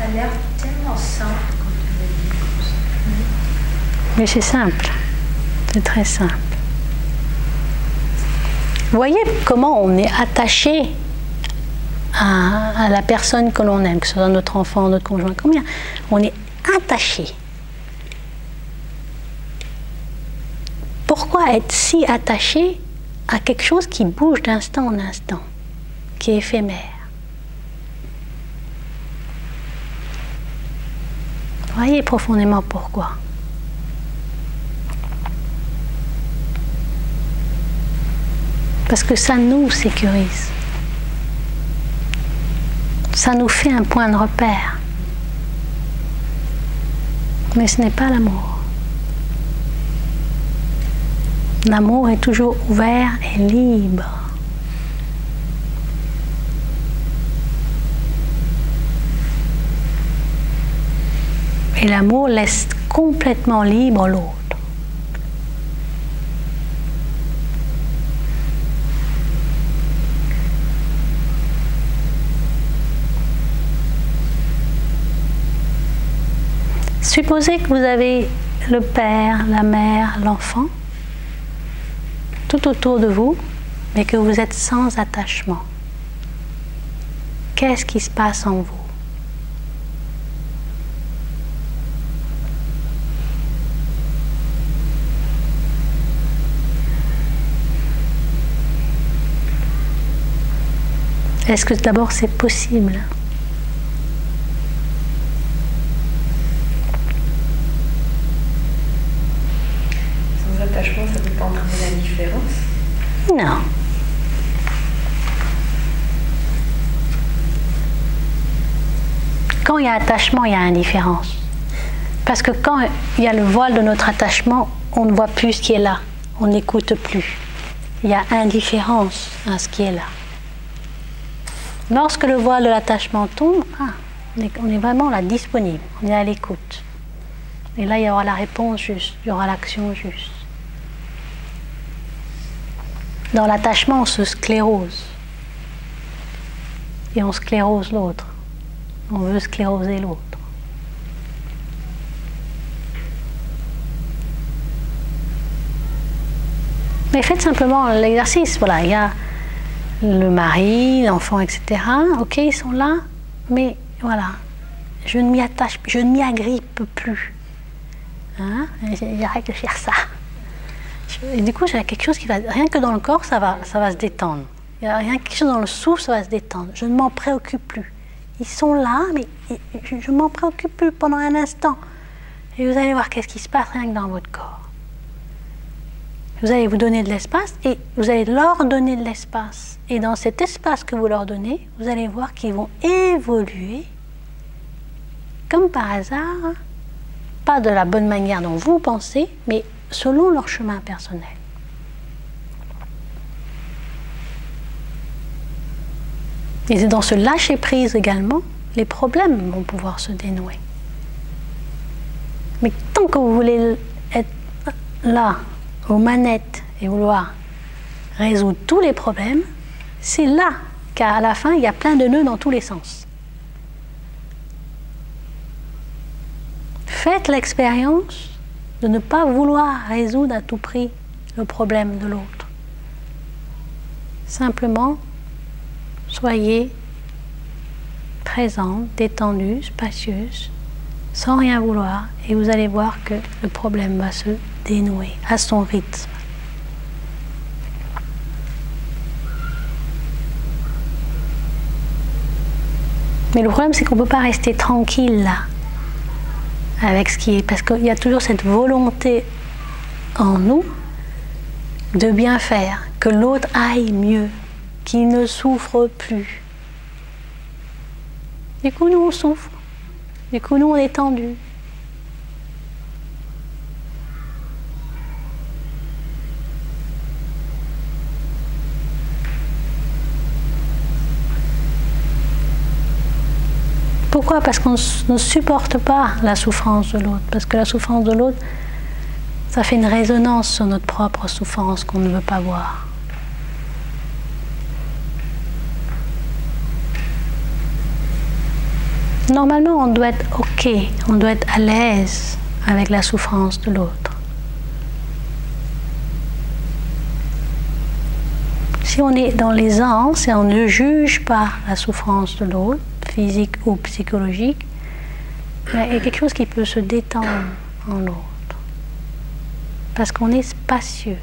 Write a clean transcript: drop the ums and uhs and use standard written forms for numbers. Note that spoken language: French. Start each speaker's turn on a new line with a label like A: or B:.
A: a l'air tellement simple quand on le dit comme ça.
B: Mais c'est simple. C'est très simple. Vous voyez comment on est attaché à la personne que l'on aime, que ce soit notre enfant, notre conjoint, combien on est attaché. Pourquoi être si attaché à quelque chose qui bouge d'instant en instant, qui est éphémère? Voyez profondément pourquoi. Parce que ça nous sécurise. Ça nous fait un point de repère. Mais ce n'est pas l'amour. L'amour est toujours ouvert et libre. Et l'amour laisse complètement libre l'autre. Supposez que vous avez le père, la mère, l'enfant, tout autour de vous, mais que vous êtes sans attachement. Qu'est-ce qui se passe en vous? Est-ce que d'abord c'est possible?
A: Sans attachement, ça ne peut pas entraîner l'indifférence?
B: Non. Quand il y a attachement, il y a indifférence. Parce que quand il y a le voile de notre attachement, on ne voit plus ce qui est là. On n'écoute plus. Il y a indifférence à ce qui est là. Lorsque le voile de l'attachement tombe, on est vraiment là, disponible, on est à l'écoute. Et là, il y aura la réponse juste, il y aura l'action juste. Dans l'attachement, on se sclérose. Et on sclérose l'autre. On veut scléroser l'autre. Mais faites simplement l'exercice, voilà, il y a le mari, l'enfant, etc. Ok, ils sont là, mais voilà, je ne m'y attache, je ne m'y agrippe plus. Hein? J'arrête de faire ça. Et du coup, j'ai quelque chose qui va, rien que dans le corps, ça va se détendre. Il y a rien quelque chose dans le souffle, ça va se détendre. Je ne m'en préoccupe plus. Ils sont là, mais je ne m'en préoccupe plus pendant un instant. Et vous allez voir qu'est-ce qui se passe rien que dans votre corps. Vous allez vous donner de l'espace et vous allez leur donner de l'espace. Et dans cet espace que vous leur donnez, vous allez voir qu'ils vont évoluer, comme par hasard, pas de la bonne manière dont vous pensez, mais selon leur chemin personnel. Et c'est dans ce lâcher-prise également, les problèmes vont pouvoir se dénouer. Mais tant que vous voulez être là, aux manettes, et vouloir résoudre tous les problèmes, c'est là qu'à la fin, il y a plein de nœuds dans tous les sens. Faites l'expérience de ne pas vouloir résoudre à tout prix le problème de l'autre. Simplement, soyez présente, détendue, spacieuse, sans rien vouloir, et vous allez voir que le problème va se dénouer à son rythme. Mais le problème, c'est qu'on ne peut pas rester tranquille là, avec ce qui est, parce qu'il y a toujours cette volonté en nous de bien faire, que l'autre aille mieux, qu'il ne souffre plus. Du coup, nous, on souffre. Du coup, nous, on est tendus. Pourquoi? Parce qu'on ne supporte pas la souffrance de l'autre. Parce que la souffrance de l'autre, ça fait une résonance sur notre propre souffrance qu'on ne veut pas voir. Normalement, on doit être OK, on doit être à l'aise avec la souffrance de l'autre. Si on est dans l'aisance et on ne juge pas la souffrance de l'autre, physique ou psychologique, il y a quelque chose qui peut se détendre en l'autre. Parce qu'on est spacieux.